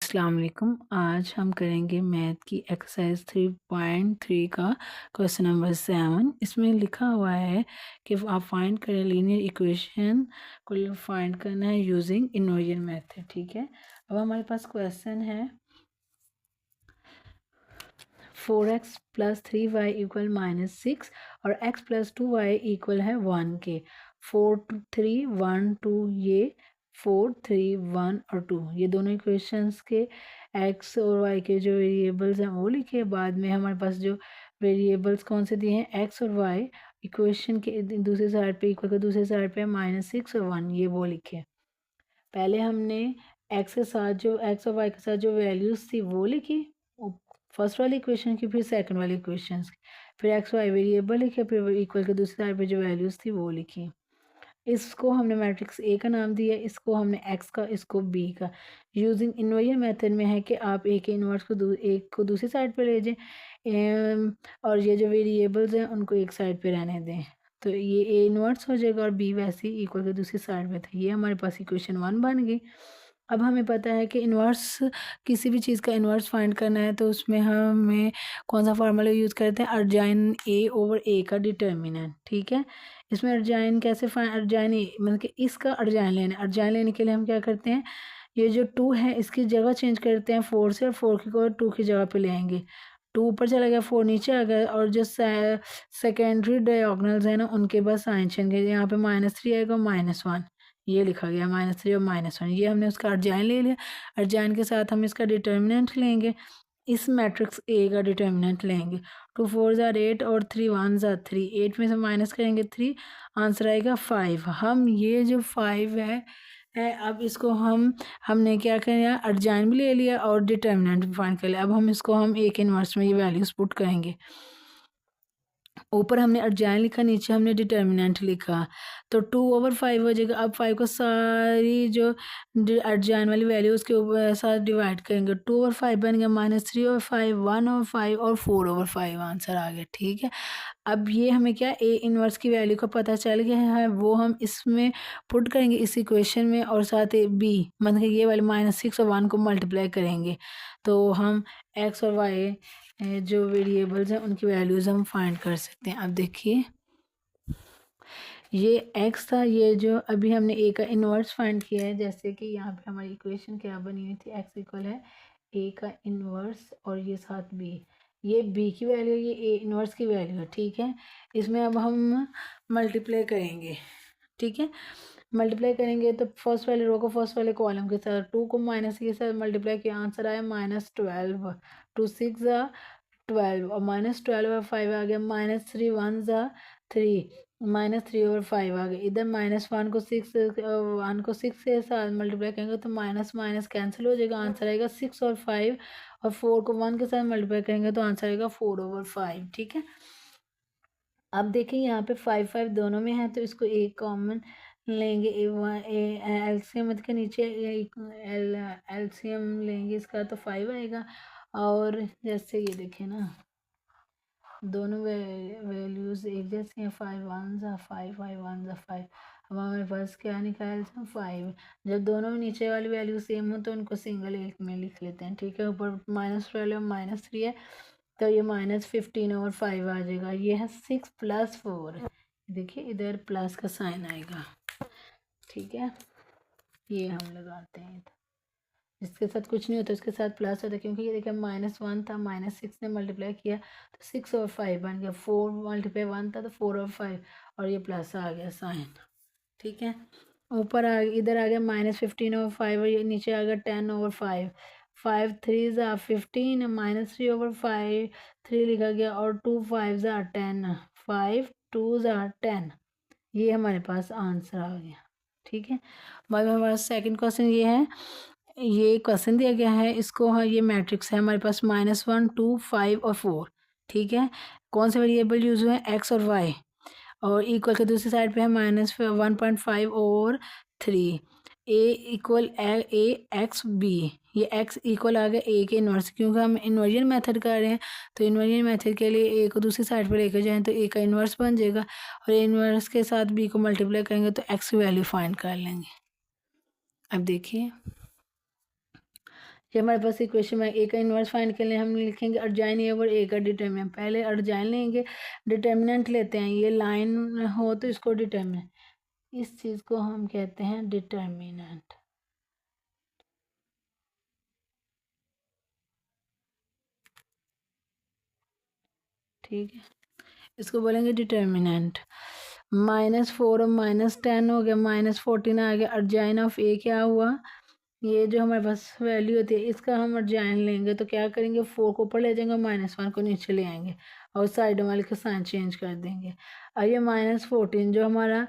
अस्सलाम वालेकुम। आज हम करेंगे मैथ की एक्सरसाइज 3.3 का क्वेश्चन नंबर 7। इसमें लिखा हुआ है कि आप फाइंड करें लीनियर इक्वेशन को फाइंड करना है यूजिंग इन्वर्जन मेथड। ठीक है, अब हमारे पास क्वेश्चन है 4x + 3y = -6 और x + 2y = है 1 के। 4 3 1 2 ये 4 3 1 और 2 ये दोनों इक्वेशंस के x और y के जो वेरिएबल्स हैं वो लिखे। बाद में हमारे पास जो वेरिएबल्स कौन से दिए हैं x और y, इक्वेशन के दूसरे साइड पे इक्वल के दूसरे साइड पे -6 और 1 ये वो लिखे। पहले हमने x के साथ जो x और y के साथ जो वैल्यूज थी वो लिखी फर्स्ट वाली इक्वेशन की, फिर सेकंड वाली इक्वेशन की, फिर एक्स वाई वेरिएबल लिखे, फिर इक्वल के दूसरी साइड पे जो वैल्यूज थी वो लिखी। इसको हमने मैट्रिक्स ए का नाम दिया, इसको हमने एक्स का, इसको बी का। यूजिंग इन्वर्जन मेथड में है कि आप ए के इन्वर्स को एक को दूसरी साइड पे ले जाएं और ये जो वेरिएबल्स हैं उनको एक साइड पे रहने दें, तो ये ए इन्वर्स हो जाएगा और बी वैसे ही इक्वल के दूसरी साइड पे था। ये हमारे पास इक्वेशन 1 बन गई। अब हमें पता है कि इन्वर्स किसी भी चीज़ का इन्वर्स फाइंड करना है तो उसमें हमें कौन सा फार्मूला यूज़ करते हैं, अर्जाइन ए ओवर ए का डिटर्मिनेंट। ठीक है, इसमें अर्जाइन कैसे अर्जाइन ए मतलब कि इसका अर्जाइन लेना है। अर्जाइन लेने के लिए हम क्या करते हैं, ये जो 2 है इसकी जगह चेंज करते हैं 4 से, और 4 की को 2 की जगह पे ले आएंगे। 2 ऊपर चला गया, 4 नीचे आ गया, और जो सेकेंडरी डायगोनल्स हैं ना उनके बस साइन चेंज कर, यहाँ पे -3 आएगा, -1 ये लिखा गया, -3 और -1। ये हमने उसका अर्जाइन ले लिया। अर्जाइन के साथ हम इसका डिटर्मिनेंट लेंगे, इस मैट्रिक्स ए का डिटर्मिनेंट लेंगे। 2 4 = 8 और 3 1 = 3। 8 में से माइनस करेंगे 3, आंसर आएगा 5। हम ये जो 5 है अब इसको हमने क्या किया, अर्जाइन भी ले लिया और डिटर्मिनेंट भी फाइंड कर लिया। अब हम इसको ए के इन्वर्स में ये वैल्यूज पुट करेंगे। ऊपर हमने अर्जाइन लिखा, नीचे हमने डिटर्मिनेंट लिखा, तो 2/5 हो जाएगा। अब 5 को सारी जो अर्जाइन वाली वैल्यू उसके ऊपर साथ डिवाइड करेंगे, 2/5 बन गया, -3/5 1/5 और 4/5 आंसर आ गया। ठीक है, अब ये हमें क्या ए इन्वर्स की वैल्यू का पता चल गया है, वो हम इसमें पुट करेंगे इस इक्वेशन में, और साथ ही बी मतलब ये वाले -6 और 1 को मल्टीप्लाई करेंगे, तो हम एक्स और वाई जो वेरिएबल्स हैं उनकी वैल्यूज़ हम फाइंड कर सकते हैं। अब देखिए ये x था, ये जो अभी हमने a का इन्वर्स फाइंड किया है, जैसे कि यहाँ पे हमारी इक्वेशन क्या बनी हुई थी, x इक्वल है a का इन्वर्स और ये साथ b, ये b की वैल्यू, ये a इन्वर्स की वैल्यू है। ठीक है, इसमें अब हम मल्टीप्लाई करेंगे। ठीक है, मल्टीप्लाई करेंगे तो फर्स्ट वाले रो को फर्स्ट वाले कॉलम के साथ, 2 को माइनस के साथ मल्टीप्लाई किया, आंसर आया -12। 2 6 = 12 और -12 और 5 आ गया, -3 1 = 3, -3/5 आ गया। इधर -1 को 6 1 को 6 के साथ मल्टीप्लाई करेंगे तो माइनस माइनस कैंसिल हो जाएगा, आंसर आएगा 6 और 5, और 4 को 1 के साथ मल्टीप्लाई करेंगे तो आंसर आएगा 4/5। ठीक है, अब देखिए यहाँ पे 5 5 दोनों में है, तो इसको एक कॉमन लेंगे, एलसीएम के नीचे एलसीएम लेंगे इसका, तो 5 आएगा। और जैसे ये देखें ना, दोनों वैल्यूज एक जैसी हैं, 5 1 = 5 5 1 = 5। अब हमारे पास क्या निकाल 5। जब दोनों में नीचे वाली वैल्यू सेम हो तो उनको सिंगल एक में लिख लेते हैं। ठीक है, ऊपर -12 और -3 है, तो ये -15/5 आ जाएगा। ये है 6 + 4, देखिए इधर प्लस का साइन आएगा। ठीक है, ये हम लगाते हैं, जिसके साथ कुछ नहीं होता उसके साथ प्लस होता है, क्योंकि ये देखिए -1 था, -6 ने मल्टीप्लाई किया तो 6 और 5 बन गया, 4 × 1 था तो 4 और 5, और ये प्लस आ गया साइन। ठीक है, ऊपर इधर आ गया -15/5 और ये नीचे आ गया 10/5। 5 3 = 15, -3/5 3 लिखा गया, और 2 5 = 10, 5 2 = 10। ये हमारे पास आंसर आ गया। ठीक है, बाद में हमारा सेकंड क्वेश्चन ये है, ये क्वेश्चन दिया गया है, इसको हाँ ये मैट्रिक्स है हमारे पास, -1 2 5 और 4। ठीक है, कौन से वेरिएबल यूज हुए हैं, एक्स और वाई, और इक्वल के दूसरी साइड पे है -1.5 और 3। ए इक्वल ए एक्स बी, ये एक्स इक्वल आ गया ए के इन्वर्स, क्योंकि हम इन्वर्जन मेथड कर रहे हैं, तो इन्वर्जन मेथड के लिए ए को दूसरी साइड पे लेकर जाएं तो ए का इन्वर्स बन जाएगा, और इन्वर्स के साथ बी को मल्टीप्लाई करेंगे तो एक्स की वैल्यू फाइंड कर लेंगे। अब देखिए ये हमारे पास इक्वेशन में ए का इन्वर्स फाइंड के लिए हम लिखेंगे अर्जाइन ए ओवर ए का डिटर्मिनेंट। पहले अर्जाइन लेंगे, डिटर्मिनेंट लेते हैं, ये लाइन हो तो इसको डिटर्मिनेंट, इस चीज़ को हम कहते हैं डिटर्मिनेंट। ठीक है, इसको बोलेंगे डिटर्मिनेंट। -4 और -10 हो गया, -14 आ गया। अर्जाइन ऑफ ए क्या हुआ, ये जो हमारे पास वैल्यू होती है इसका हम अर्जाइन लेंगे तो क्या करेंगे, 4 को ऊपर ले जाएंगे, -1 को नीचे ले आएंगे और साइड वाले का साइन चेंज कर देंगे। अब ये -14 जो हमारा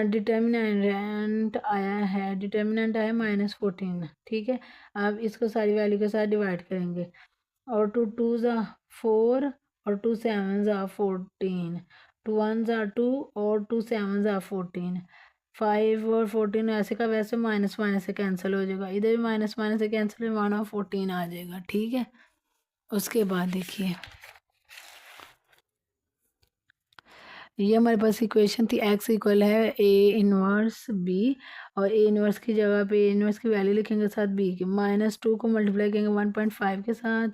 डिटर्मिनेंट आया है, डिटर्मिनेंट आया -14। ठीक है, अब इसको सारी वैल्यू के साथ डिवाइड करेंगे और 2 2 ज़ा 4 और 2 7 ज़ा 14, 2 1 ज़ा 2 और 2 7 ज़ा 14, 5 और 14 ऐसे का वैसे माइनस माइनस से कैंसिल हो जाएगा, इधर भी माइनस माइनस से कैंसिल, 1 और 14 आ जाएगा। ठीक है, उसके बाद देखिए ये हमारे पास इक्वेशन थी, x इक्वल है ए इनवर्स बी, और ए इनवर्स की जगह पे ए इनवर्स की वैल्यू लिखेंगे साथ बी की, -2 को मल्टीप्लाई करेंगे 1.5 के साथ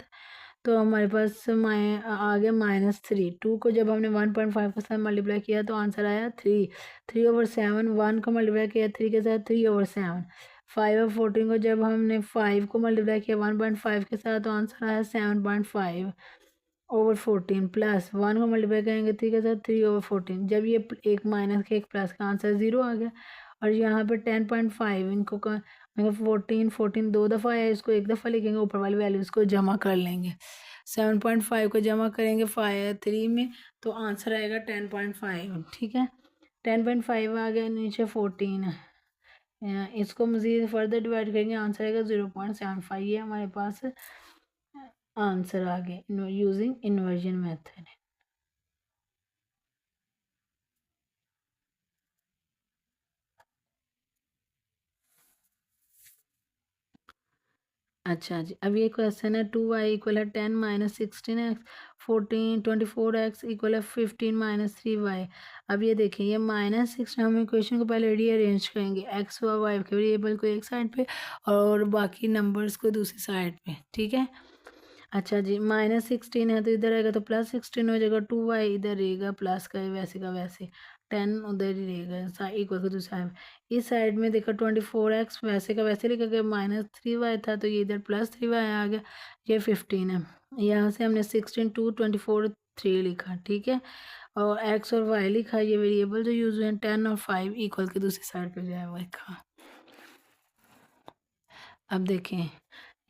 तो हमारे पास आ गया -3। 2 को जब हमने 1.5 के साथ मल्टीप्लाई किया तो आंसर आया 3। 3/7, 1 को मल्टीप्लाई किया 3 के साथ 3/7। 5 और 14 को जब हमने 5 को मल्टीप्लाई किया 1.5 के साथ तो आंसर आया 7.5/14, प्लस 1 को मल्टीप्लाई करेंगे 3 के साथ 3/14। जब ये एक माइनस के एक प्लस का आंसर 0 आ गया। और यहाँ पे 10.5 इनको 14 दो दफ़ा है, इसको एक दफ़ा लिखेंगे, ऊपर वाली वैल्यू इसको जमा कर लेंगे। 7.5 को जमा करेंगे 3 में तो आंसर आएगा 10.5। ठीक है, 10.5 आ गया, नीचे 14 इसको मज़ीद फर्दर डिवाइड करेंगे, आंसर आएगा 0.75। ये हमारे पास आंसर आ गया यूजिंग इन्वर्जन मेथड। अच्छा जी, अब ये क्वेश्चन है 2y इक्वल है 10 - 16x, 14 24x इक्वल है 15 - 3y। अब ये देखिए ये -6 हम इक्वेशन को पहले रीअरेंज करेंगे, x और y के वेरिएबल को एक साइड पे और बाकी नंबर्स को दूसरी साइड पे। ठीक है, अच्छा जी, -16 है तो इधर आएगा तो +16 हो जाएगा, 2y इधर रहेगा प्लस का वैसे का वैसे, 10 उधर ही रहेगा इक्वल टू दूसरी साइड। इस साइड में देखो 24x वैसे का वैसे लिखा गया, -3y था तो ये इधर +3y आ गया, ये 15 है। यहाँ से हमने 16 2 24 3 लिखा। ठीक है, और x और y लिखा, ये वेरिएबल जो यूज हुए हैं 10 और 5 इक्वल के दूसरी साइड पर जाए वो लिखा। अब देखें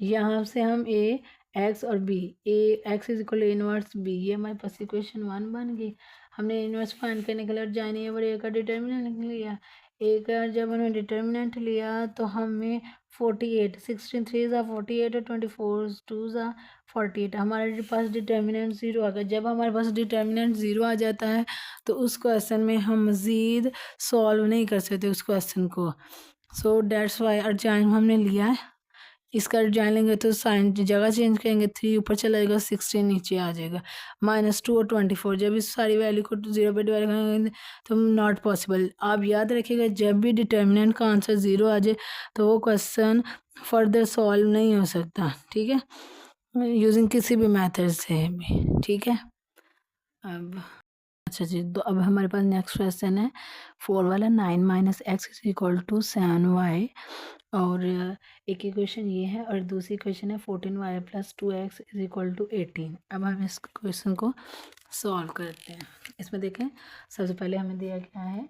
यहाँ से हम ए एक्स और B, A X is equal inverse B, ये हमारे पास इक्वेशन 1 बन गई। हमने इनवर्स फाइंड करने के लिए जाने और ए का डिटर्मिनेंट लिया। ए का जब हमने डिटर्मिनेंट लिया तो हमें 48, 16 3 ज़ा 48 और 24 2 ज़ा 48, हमारे पास डिटर्मिनेंट 0 आ गया। जब हमारे पास डिटर्मिनेंट 0 आ जाता है तो उस क्वेश्चन में हम मज़ीद सॉल्व नहीं कर सकते उस क्वेश्चन को। सो डेट्स वाई अर्जाइन हमने लिया है, इसका जान लेंगे तो साइन जगह चेंज करेंगे, 3 ऊपर चला जाएगा, 16 नीचे आ जाएगा, -2 और 24 जब इस सारी वैल्यू को 0 पे डिवाइड करेंगे तो नॉट पॉसिबल। आप याद रखिएगा जब भी डिटर्मिनेंट का आंसर 0 आ जाए तो वो क्वेश्चन फर्दर सॉल्व नहीं हो सकता। ठीक है, यूजिंग किसी भी मेथड से भी। ठीक है, अब अच्छा जी, तो अब हमारे पास नेक्स्ट क्वेश्चन है 4 वाला, 9 - x is equal to 7y। और एक इक्वेशन ये है और दूसरी इक्वेशन है 14y + 2x is equal to 18। अब हम इस क्वेश्चन को सॉल्व करते हैं। इसमें देखें सबसे पहले हमें दिया गया है,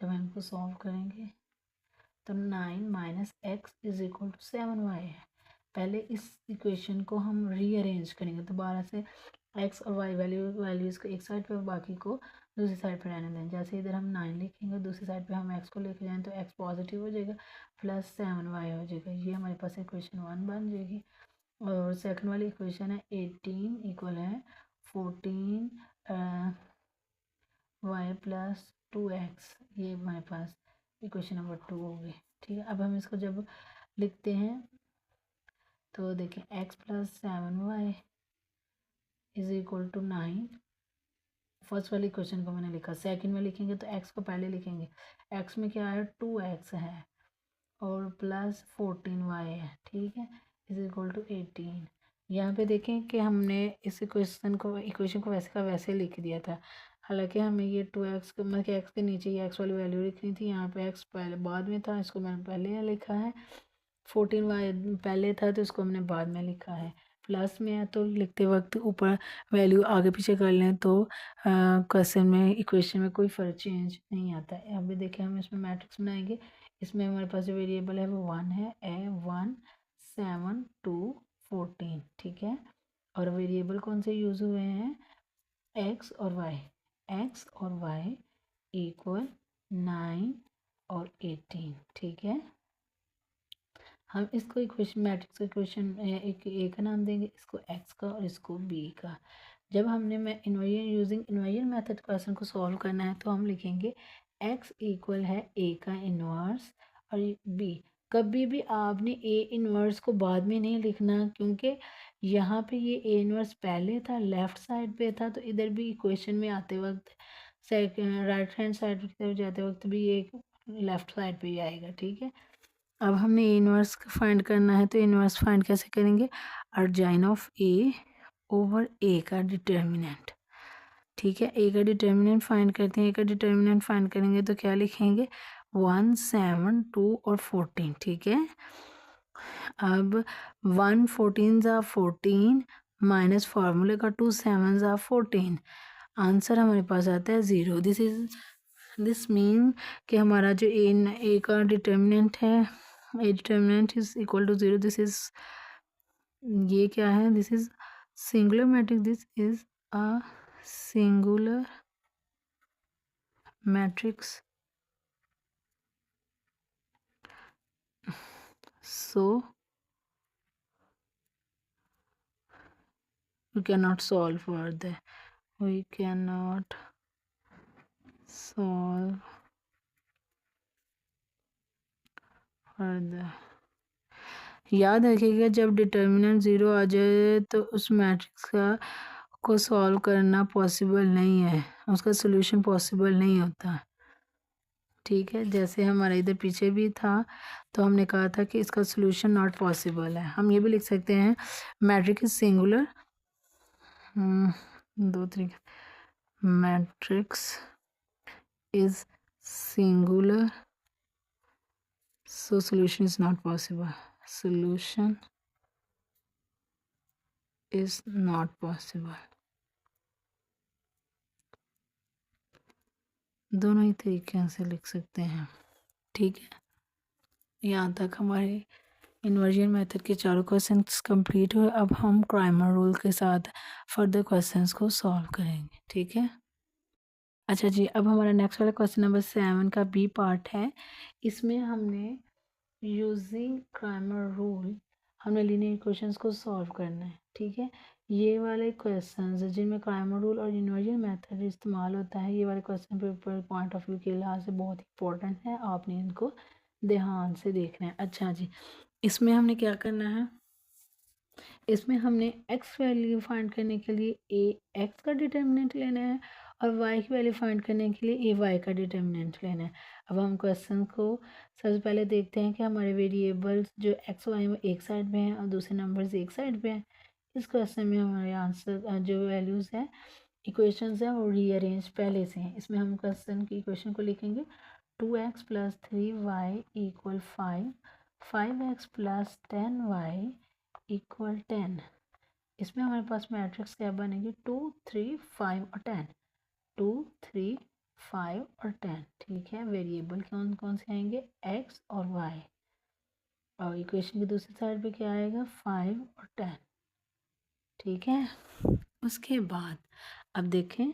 जब हम इनको सॉल्व करेंगे तो 9 - x is equal to 7y है। पहले इस इक्वेशन को हम रीअरेंज करेंगे, दोबारा से एक्स और वाई वैल्यूज़ को एक साइड पे बाकी को दूसरी साइड पे रहने दें। जैसे इधर हम 9 लिखेंगे, दूसरी साइड पे हम एक्स को लेके जाएं तो एक्स पॉजिटिव हो जाएगा, +7y हो जाएगा। ये हमारे पास इक्वेशन 1 बन जाएगी। और सेकंड वाली इक्वेशन है 18 इक्वल है 14 y + 2x, ये हमारे पास इक्वेशन नंबर 2 हो गई। ठीक है, अब हम इसको जब लिखते हैं तो देखें x + 7y is equal to 9। First वाली क्वेश्चन को मैंने लिखा, सेकंड में लिखेंगे तो x को पहले लिखेंगे, x में क्या है 2x है और +14y है। ठीक है, इज इक्वल टू 18। यहाँ पे देखें कि हमने इस इक्वेशन को वैसे का वैसे लिख दिया था। हालांकि हमें ये 2x मतलब कि x के नीचे ये x वाली वैल्यू लिखनी थी। यहाँ पे x पहले बाद में था, इसको मैंने पहले लिखा है। 14y पहले था तो इसको हमने बाद में लिखा है। प्लस में है तो लिखते वक्त ऊपर वैल्यू आगे पीछे कर लें तो क्वेश्चन में इक्वेशन में कोई फ़र्क चेंज नहीं आता है। अभी देखें हम इसमें मैट्रिक्स बनाएंगे। इसमें हमारे पास जो वेरिएबल है वो 1 है, A1 7 2 14, ठीक है। और वेरिएबल कौन से यूज़ हुए हैं, x और y इक्वल 9 और 18, ठीक है। हम इसको इक्वेशन मैट्रिक्स इक्वेशन एक ए का नाम देंगे, इसको x का और इसको b का। जब हमने मैं यूजिंग इन्वर्जन मेथड क्वेश्चन को सॉल्व करना है तो हम लिखेंगे x इक्वल है a का इन्वर्स और b। कभी भी आपने a इन्वर्स को बाद में नहीं लिखना, क्योंकि यहाँ पे ये a इन्वर्स पहले था, लेफ्ट साइड पे था, तो इधर भी इक्वेशन में आते वक्त राइट हैंड साइड की तरफ जाते वक्त भी ये लेफ्ट साइड पे ही आएगा, ठीक है। अब हमने ए इनवर्स फाइंड करना है तो इनवर्स फाइंड कैसे करेंगे, अर्जाइन ऑफ ए ओवर ए का डिटर्मिनेंट, ठीक है। ए का डिटर्मिनेंट फाइंड करते हैं। ए का डिटर्मिनेंट फाइंड करेंगे तो क्या लिखेंगे, 1 7 2 और 14, ठीक है। अब 1 14 ज़ा 14 माइनस फार्मूले का 2 7 ज़ा 14, आंसर हमारे पास आता है 0। दिस मीन कि हमारा जो ए का डिटर्मिनेंट है, A determinant is equal to 0। This is, ये क्या है, this is singular matrix, this is a singular matrix, so we cannot solve further, we cannot solve further। याद रखिएगा जब डिटर्मिनेंट 0 आ जाए तो उस मैट्रिक्स का को सॉल्व करना पॉसिबल नहीं है, उसका सोल्यूशन पॉसिबल नहीं होता, ठीक है। जैसे हमारा इधर पीछे भी था तो हमने कहा था कि इसका सोल्यूशन नॉट पॉसिबल है। हम ये भी लिख सकते हैं मैट्रिक्स इज सिंगुलर, दो तरीके, matrix is singular so solution is not possible, solution is not possible। दोनों ही तरीके से लिख सकते हैं, ठीक है। यहाँ तक हमारे इन्वर्जन मेथड के चारों क्वेश्चंस कंप्लीट हुए। अब हम क्राइमर रूल के साथ फर्दर क्वेश्चंस को सॉल्व करेंगे, ठीक है। अच्छा जी, अब हमारा नेक्स्ट वाला क्वेश्चन नंबर 7 का बी पार्ट है। इसमें हमने यूजिंग क्राइमर रूल हमने लीनियर इक्वेशंस को सॉल्व करना है, ठीक है। ये वाले क्वेश्चंस जिनमें क्राइमर रूल और इन्वर्जन मेथड इस्तेमाल होता है, ये वाले question paper point of view के लिहाज से बहुत इंपॉर्टेंट है, आपने इनको ध्यान से देखना है। अच्छा जी, इसमें हमने क्या करना है, इसमें हमने x वैल्यू फाइंड करने के लिए ए एक्स का डिटर्मिनेंट लेना है और y की वैल्यू फाइंड करने के लिए ए वाई का डिटर्मिनेंट लेना है। अब हम क्वेश्चन को सबसे पहले देखते हैं कि हमारे वेरिएबल्स जो x y में एक साइड पे हैं और दूसरे नंबर्स एक साइड पे हैं। इस क्वेश्चन में हमारे आंसर जो वैल्यूज़ हैं, इक्वेशंस हैं, वो रीअरेंज पहले से हैं। इसमें हम क्वेश्चन की इक्वेशन को लिखेंगे 2x + 3y = 5, 5x + 10y = 10। इसमें हमारे पास मैट्रिक्स क्या बनेगी, 2 3 5 और 10, 2 3 5 और 10, ठीक है। वेरिएबल कौन कौन से आएंगे, x और y, और इक्वेशन की दूसरी साइड पे क्या आएगा, 5 और 10, ठीक है। उसके बाद अब देखें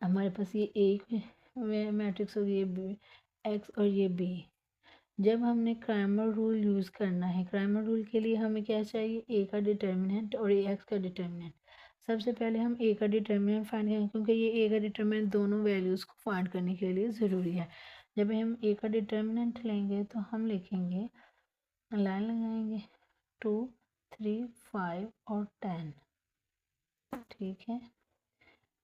हमारे पास ये एक मैट्रिक्स और ये x और ये b। जब हमने क्राइमर रूल यूज़ करना है, क्राइमर रूल के लिए हमें क्या चाहिए, ए का डिटर्मिनेंट और ए एक्स का डिटर्मिनेंट। सबसे पहले हम ए का डिटर्मिनेंट फाइंड करेंगे, क्योंकि ये ए का डिटर्मिनेंट दोनों वैल्यूज़ को फाइंड करने के लिए ज़रूरी है। जब हम ए का डिटर्मिनेंट लेंगे तो हम लिखेंगे, लाइन लगाएंगे 2 3 5 और 10, ठीक है।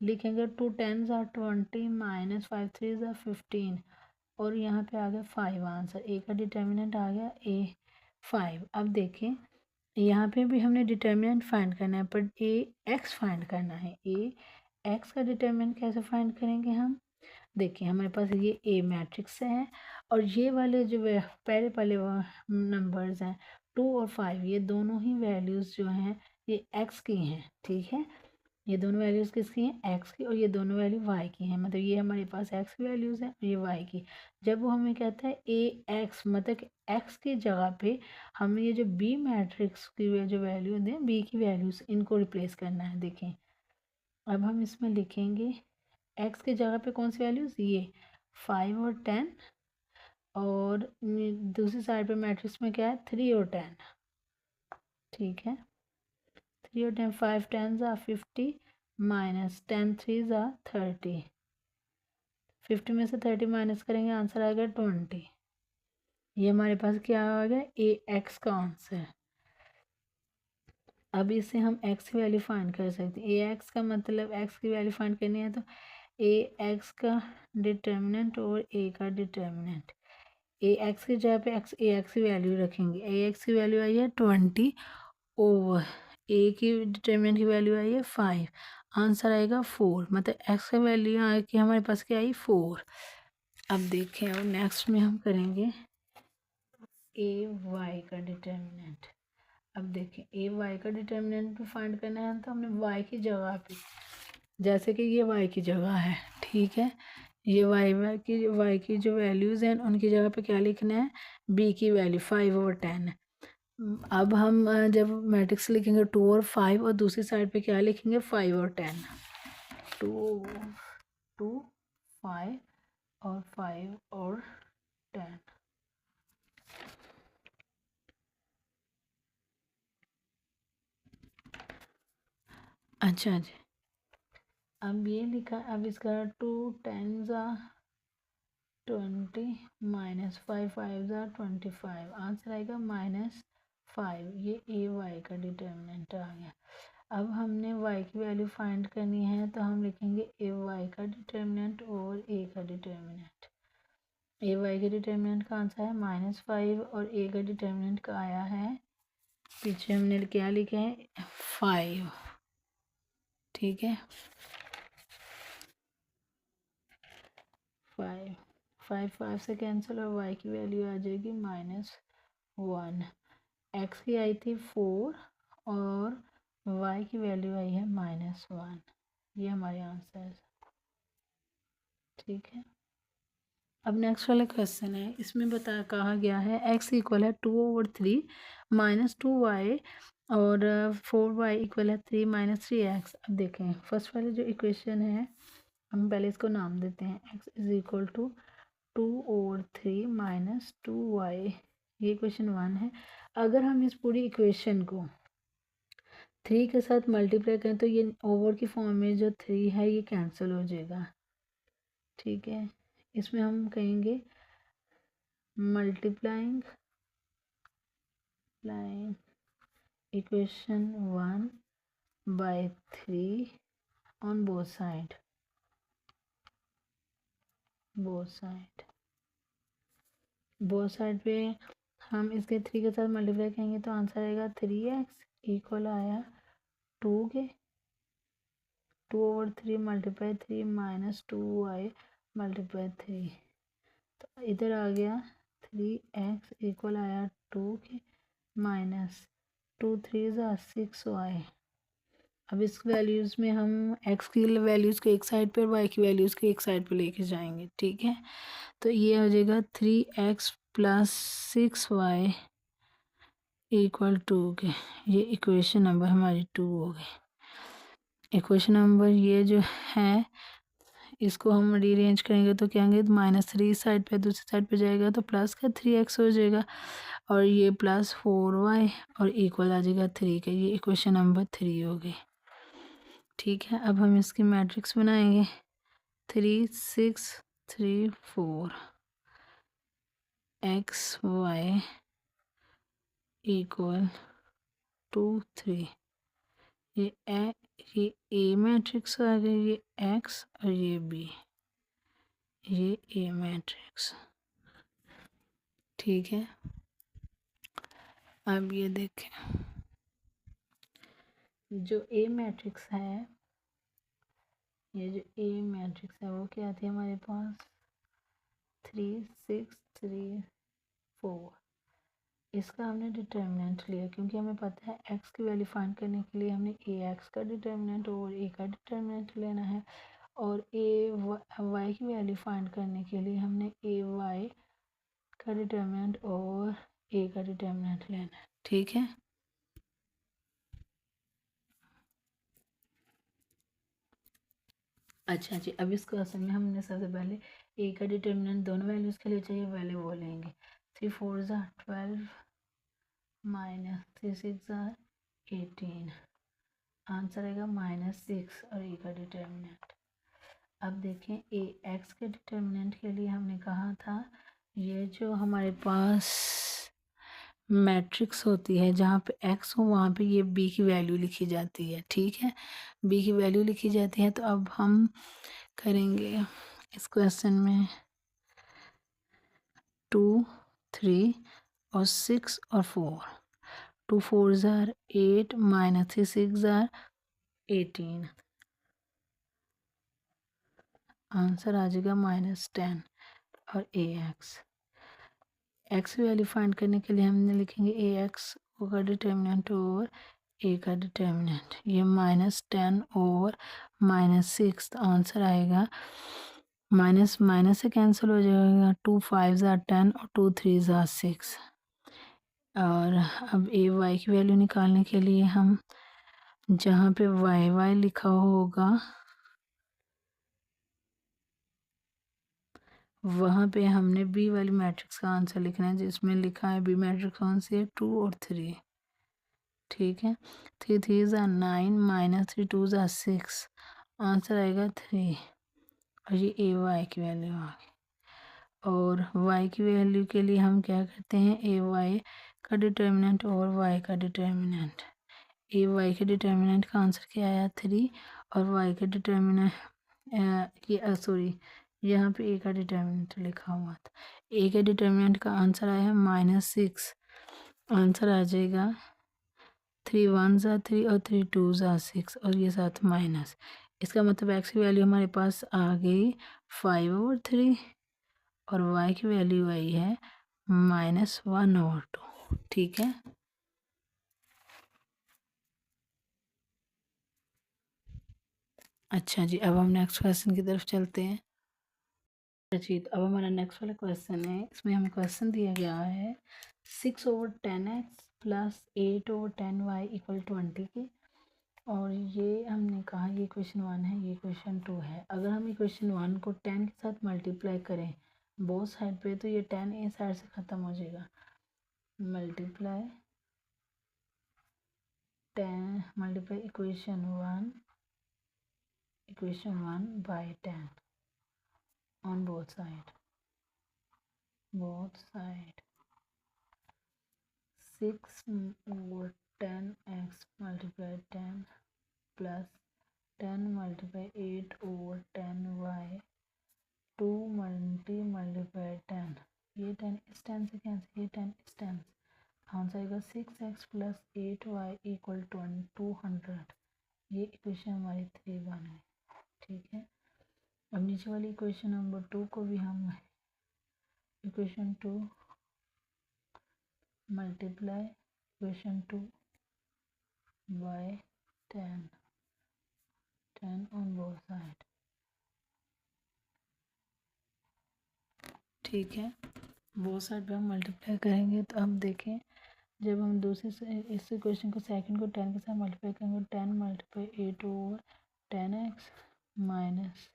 लिखेंगे 2 10 ज़ा 20 माइनस 5 3 ज़ा 15 और यहाँ पे आ गया 5 आंसर। ए का डिटर्मिनेंट आ गया, ए 5। अब देखें यहाँ पे भी हमने डिटर्मिनेंट फाइंड करना है, पर ए एक्स फाइंड करना है। ए एक्स का डिटर्मिनेंट कैसे फाइंड करेंगे हम? देखिए हमारे पास ये ए मैट्रिक्स है और ये वाले जो पहले पहले नंबर्स हैं 2 और 5, ये दोनों ही वैल्यूज़ जो हैं ये एक्स की हैं। ठीक है, ये दोनों वैल्यूज़ किसकी हैं? एक्स की, और ये दोनों वैल्यू वाई की हैं। मतलब ये हमारे पास एक्स की वैल्यूज़ हैं और ये वाई की। जब वो हमें कहता है ए एक्स, मतलब कि एक्स की जगह पे हमें ये जो बी मैट्रिक्स की जो वैल्यू दें, बी की वैल्यूज़, इनको रिप्लेस करना है। देखें अब हम इसमें लिखेंगे एक्स की जगह पे कौन सी वैल्यूज़, ये 5 और 10, और दूसरी साइड पे मैट्रिक्स में क्या है 3 और 10। ठीक है, 3 और 10, 5 10 ज़ा 50 माइनस 10 3 ज़ा 30। 50 में से 30 माइनस करेंगे, आंसर आ गया 20। ये हमारे पास क्या आ गया, ए एक्स का आंसर। अब इससे हम एक्स की वैल्यू फाइंड कर सकते हैं। ए एक्स का मतलब एक्स की वैल्यू फाइंड करनी है तो ए एक्स का डिटर्मिनेंट और ए का डिटर्मिनेंट। ए एक्स की जगह पे एक्स ए एक्स की वैल्यू रखेंगे। ए एक्स की वैल्यू आई है 20 ओवर ए की डिटर्मिनेंट की वैल्यू आई है 5, आंसर आएगा 4। मतलब एक्स की वैल्यू आ के हमारे पास क्या आई 4। अब देखें, अब नेक्स्ट में हम करेंगे ए वाई का डिटर्मिनेंट। अब देखें ए वाई का डिटर्मिनेंट भी फाइंड करना है तो हमने वाई की जगह पे, जैसे कि ये वाई की जगह है, ठीक है, ये वाई की जो वैल्यूज़ हैं उनकी जगह पे क्या लिखना है, बी की वैल्यू 5 और 10। अब हम जब मैट्रिक्स लिखेंगे 2 और 5, और दूसरी साइड पे क्या लिखेंगे 5 और 10। 2 2 5 और 5 और 10। अच्छा जी, अब ये लिखा, अब इसका 2 10 ज़ा 20 माइनस 5 5 ज़ा 25, आंसर आएगा -5। ये ए वाई का डिटर्मिनेंट आ गया। अब हमने y की वैल्यू फाइंड करनी है तो हम लिखेंगे ए वाई का डिटर्मिनेंट और ए का डिटर्मिनेंट। ए वाई के डिटर्मिनेंट का आंसर है -5 और ए का डिटर्मिनेंट का आया है, पीछे हमने क्या लिखा है 5। ठीक है, 5 5 5 से कैंसिल और y की वैल्यू आ जाएगी -1। x की आई थी 4 और y की वैल्यू आई है -1। ये हमारे आंसर है। ठीक है, अब नेक्स्ट वाला क्वेश्चन है, इसमें कहा गया है x इक्वल है 2/3 -2y और 4y इक्वल है 3 -3x। अब देखें फर्स्ट वाले जो इक्वेशन है हम पहले इसको नाम देते हैं, x is equal to 2/3 -2y, ये इक्वेशन 1 है। अगर हम इस पूरी इक्वेशन को 3 के साथ मल्टीप्लाई करें तो ये ओवर की फॉर्म में जो 3 है ये कैंसिल हो जाएगा। ठीक है, इसमें हम कहेंगे multiplying equation 1 by 3 on both side पे हम इसके 3 के साथ मल्टीप्लाई करेंगे तो आंसर आएगा 3x इक्वल आया 2 के 2/3 मल्टीप्लाई 3 -2y मल्टीप्लाई 3, तो इधर आ गया 3x इक्वल आया 2 के -2 3 6y। अब इस वैल्यूज़ में हम x की वैल्यूज़ को एक साइड पर, y की वैल्यूज़ को एक साइड पर लेके जाएंगे। ठीक है, तो ये हो जाएगा 3x + 6y इक्वल 2 के, ये इक्वेशन नंबर हमारी 2 हो गई। इक्वेशन नंबर ये जो है इसको हम रीअरेंज करेंगे तो क्या होंगे, -3 साइड पे दूसरी साइड पे जाएगा तो प्लस का 3x हो जाएगा और ये +4y और इक्वल आ जाएगा 3 का, ये इक्वेशन नंबर 3 हो गई। ठीक है, अब हम इसकी मैट्रिक्स बनाएंगे 3 6 3 4 x y इक्वल 2 3, ये ए मैट्रिक्स आ गई, ये x और ये b, ये ए मैट्रिक्स। ठीक है, अब ये देखें, जो ए मैट्रिक्स है, ये जो ए मैट्रिक्स है वो क्या थी हमारे पास 3 6 3 4। इसका हमने डिटर्मिनेंट लिया क्योंकि हमें पता है एक्स की वैल्यू फाइंड करने के लिए हमने ए एक्स का डिटर्मिनेंट और ए का डिटर्मिनेंट लेना है, और ए वाई की वैल्यू फाइंड करने के लिए हमने ए वाई का डिटर्मिनेंट और ए का डिटर्मिनेंट लेना है। ठीक है, अच्छा जी, अब इस क्वेश्चन में हमने सबसे पहले ए का डिटर्मिनेंट दोनों वैल्यूज़ के लिए चाहिए, वैल्यू वो लेंगे। 3 4 12 माइनस 3 6 18, आंसर आएगा -6 और ए का डिटर्मिनेंट। अब देखें ए एक्स के डिटर्मिनेंट के लिए हमने कहा था ये जो हमारे पास मैट्रिक्स होती है जहाँ पे एक्स हो वहाँ पे ये बी की वैल्यू लिखी जाती है। ठीक है, बी की वैल्यू लिखी जाती है। तो अब हम करेंगे इस क्वेश्चन में 2 3 और 6 और 4। 2 4 8 माइनस 3 6 18, आंसर आ जाएगा -10 और ए एक्स वैल्यू फाइंड करने के लिए हमने लिखेंगे ए एक्स का डिटर्मिनेंट और ए का डिटर्मिनेंट। ये -10 और -6, तो आंसर आएगा माइनस माइनस से कैंसिल हो जाएगा, 2 5 10 और 2 3 6। और अब ए वाई की वैल्यू निकालने के लिए हम जहाँ पे वाई वाई लिखा होगा वहाँ पे हमने बी वाली मैट्रिक्स का आंसर लिखना है, जिसमें लिखा है बी मैट्रिक्स कौन सी है 2 और 3। ठीक है, 3 3 9 माइनस 3 2 6, आंसर आएगा 3 और ये ए वाई की वैल्यू आ गई। और वाई की वैल्यू के लिए हम क्या करते हैं, ए वाई का डिटर्मिनेंट और वाई का डिटर्मिनेंट। ए वाई के डिटर्मिनेंट का आंसर क्या आया 3 और वाई का डिटर्मिनेंट ये सॉरी यहाँ पे ए का डिटर्मिनेंट लिखा हुआ था। ए के डिटर्मिनेंट का आंसर आया है -6, आंसर आ जाएगा 3 1 3 और 3 2 6 और ये साथ माइनस। इसका मतलब एक्स की वैल्यू हमारे पास आ गई 5/3 और वाई की वैल्यू आई है -1/2। ठीक है, अच्छा जी, अब हम नेक्स्ट क्वेश्चन की तरफ चलते हैं। जी, तो अब हमारा नेक्स्ट वाला क्वेश्चन है, इसमें हमें क्वेश्चन दिया गया है 6/10x प्लस 8/10y इक्वल 20 की, और ये हमने कहा ये क्वेश्चन 1 है, ये क्वेश्चन 2 है। अगर हम ये क्वेश्चन 1 को 10 के साथ मल्टीप्लाई करें बोथ साइड पे तो ये 10 ए साइड से ख़त्म हो जाएगा। Multiply equation 1 by 10 on both side 6/10x multiply 10 plus 10 multiply 8/10y 2 multiply 10, ये 10 इस 10 से कैंसिल, ये 10 इस 10, आंसर आएगा 6x प्लस 8y इक्वल 200। ये इक्वेशन हमारी 3 बन गई। ठीक है, अब नीचे वाली इक्वेशन नंबर 2 को भी हम equation 2 multiply equation 2 by 10 on both side. ठीक है, बोथ साइड पे हम मल्टीप्लाई करेंगे। तो अब देखें, जब हम दूसरे से इस इक्वेशन को सेकंड को 10 के साथ मल्टीप्लाई करेंगे, 10 multiply 8/10x minus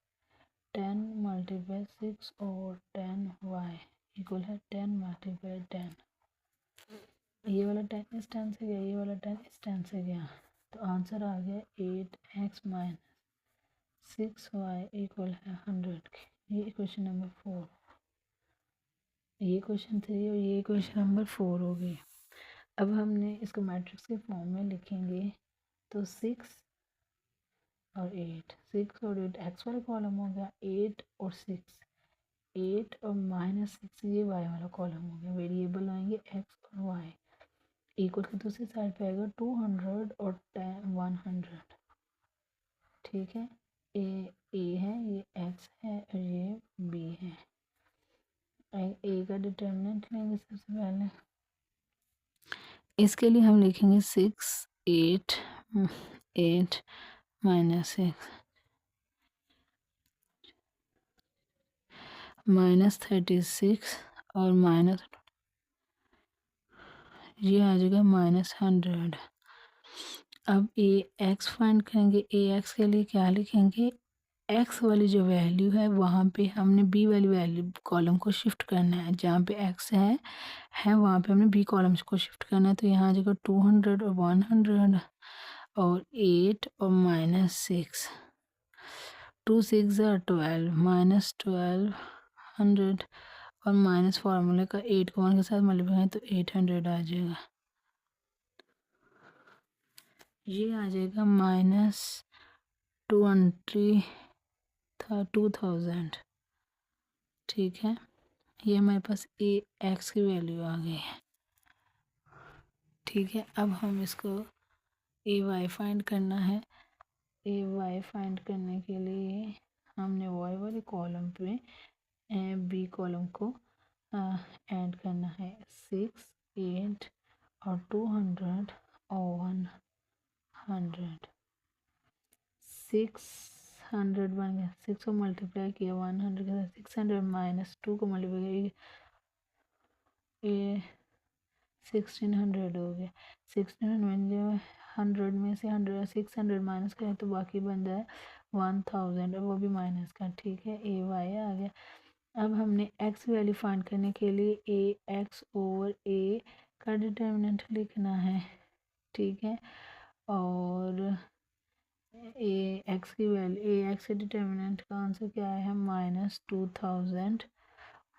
10 multiply 6/10y equal है 10 मल्टीप्लाई 10। ये वाला 10 इस 10 से गया, ये वाला 10 इस 10 से गया, तो आंसर आ गया 8x माइनस 6y इक्वल है 100 की। ये इक्वेशन नंबर 4, ये क्वेश्चन 3 और ये क्वेश्चन नंबर 4 हो गई। अब हमने इसको मैट्रिक्स के फॉर्म में लिखेंगे, तो 6 और 8, 6 और 8 एक्स वाला कॉलम हो गया, 8 और 6, 8 और -6 ये वाई वाला कॉलम हो गया। वेरिएबल आएंगे एक्स और वाई। इक्वल की दूसरी साइड पे आएगा 200 और 100, ठीक है। ए है, ये एक्स है और ये बी है। ए का डिटर्मिनेंट लेंगे सबसे पहले। इसके लिए हम लिखेंगे 6 8 8 -6 -36 और माइनस ये आ जाएगा -100। अब ए एक्स फाइंड करेंगे। ए एक्स के लिए क्या लिखेंगे, एक्स वाली जो वैल्यू है वहाँ पे हमने बी वाली वैल्यू कॉलम को शिफ्ट करना है। जहाँ पे एक्स है वहाँ पे हमने बी कॉलम को शिफ्ट करना है। तो यहाँ आ जाएगा 200 और 100 और 8 और -6, 2 6 12 -1200 और माइनस फार्मूले का 8 को 1 के साथ मल्टीप्लाई तो 800 आ जाएगा। ये आ जाएगा -2000, ठीक है। ये हमारे पास ए एक्स की वैल्यू आ गई है, ठीक है। अब हम इसको ए वाई फाइंड करना है। ए वाई फाइंड करने के लिए हमने वाई वाले कॉलम पे बी कॉलम को ऐड करना है। 6 8 और 200 और 100, 600 बन गया। 6 को मल्टीप्लाई किया 100 के साथ, 600 -2 को मल्टीप्लाई ये 1600 हो गया। 1600 में से 600 माइनस करें तो बाकी बन जाए 1000 और वो भी माइनस का, ठीक है। ए वाई आ गया। अब हमने एक्स वैल्यू फाइंड करने के लिए ए एक्स ओवर ए का डिटर्मिनेंट लिखना है, ठीक है। और ए एक्स की वैल्यू, ए एक्स के डिटर्मिनेंट का आंसर क्या है, -2000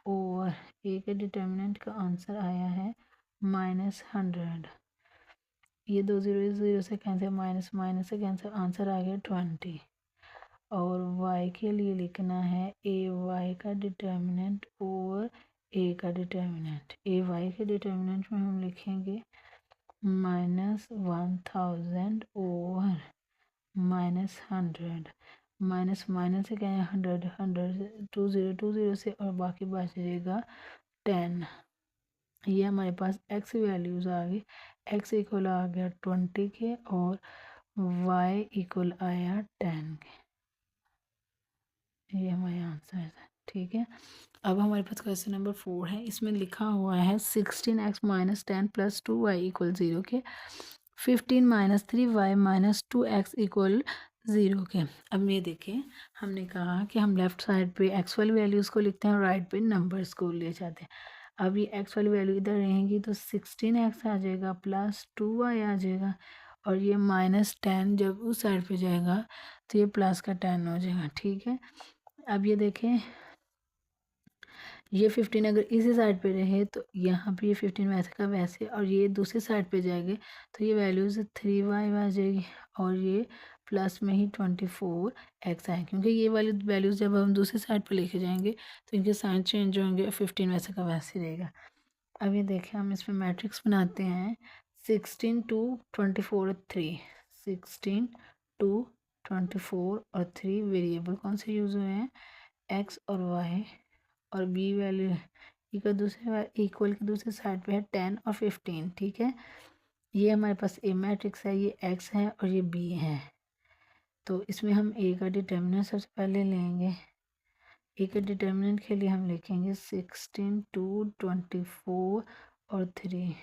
और ए के डिटर्मिनेंट का आंसर आया है -100। ये 2 0 0 से कैंसिल, माइनस माइनस से कैंसिल, आंसर आ गया 20। और y के लिए लिखना है ए वाई का डिटर्मिनेंट ओवर ए का डिटर्मिनेंट। ए वाई के डिटर्मिनेंट में हम लिखेंगे -1000 ओवर -100, माइनस माइनस से क्या है 100, 100 2 0 से और बाकी बच जाएगा 10। ये हमारे पास x वैल्यूज आ गई। x इक्वल आ गया 20 के और y इक्वल आया 10 के। ये हमारे आंसर है, ठीक है। अब हमारे पास क्वेश्चन नंबर 4 है। इसमें लिखा हुआ है 16x - 10 + 2y = 0 के, 15 - 3y - 2x = 0 के। अब ये देखें, हमने कहा कि हम लेफ्ट साइड पे एक्स वाली वैल्यूज़ को लिखते हैं और राइट पे नंबर्स को ले जाते हैं। अब ये एक्स वाली वैल्यू इधर रहेंगी तो 16x आ जाएगा प्लस 2y आ जाएगा और ये -10 जब उस साइड पे जाएगा तो ये प्लस का 10 हो जाएगा, ठीक है। अब ये देखें, ये 15 अगर इसी साइड पे रहे तो यहाँ पे ये 15 वैसे का वैसे, और ये दूसरी साइड पे जाएंगे तो ये वैल्यूज़ 3y आ जाएगी और ये प्लस में ही 24x आए, क्योंकि ये वाली वैल्यूज़ जब हम दूसरी साइड पे लेके जाएंगे तो इनके साइन चेंज होंगे और 15 वैसे का वैसे रहेगा। अब ये देखें, हम इसमें मैट्रिक्स बनाते हैं। 16 2 24 और 3, 16 2 24 और 3 वेरिएबल कौन से यूज़ हुए हैं, एक्स और वाई, और बी वैल्यू इक्वल की दूसरी साइड पे है 10 और 15, ठीक है। ये हमारे पास ए मैट्रिक्स है, ये एक्स है और ये बी है। तो इसमें हम ए का डिटर्मिनेंट सबसे पहले लेंगे। ए के डिटर्मिनेंट के लिए हम लिखेंगे 16 2 24 और 3।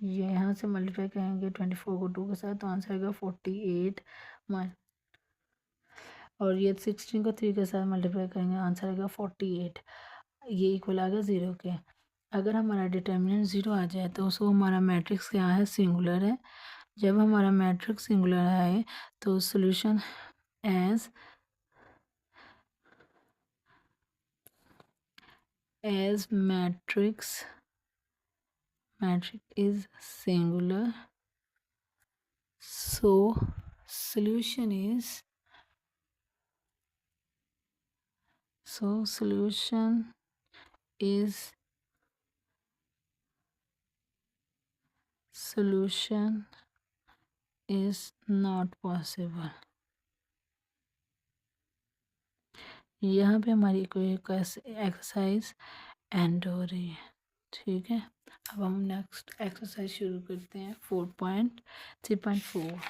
ये यहाँ से मल्टीप्लाई करेंगे 24 को 2 के साथ तो आंसर आएगा 48 और ये 16 को 3 के साथ मल्टीप्लाई करेंगे आंसर आएगा 48। ये इक्वल आ गया 0 के। अगर हमारा डिटर्मिनेंट 0 आ जाए तो उसको हमारा मैट्रिक्स क्या है, सिंगुलर है। जब हमारा मैट्रिक्स सिंगुलर आए तो solution as matrix is singular, so solution is solution is not possible। यहाँ पे हमारी कोई एक्सरसाइज एंड हो रही है। ठीक है, अब हम नेक्स्ट एक्सरसाइज शुरू करते हैं 4.3.4।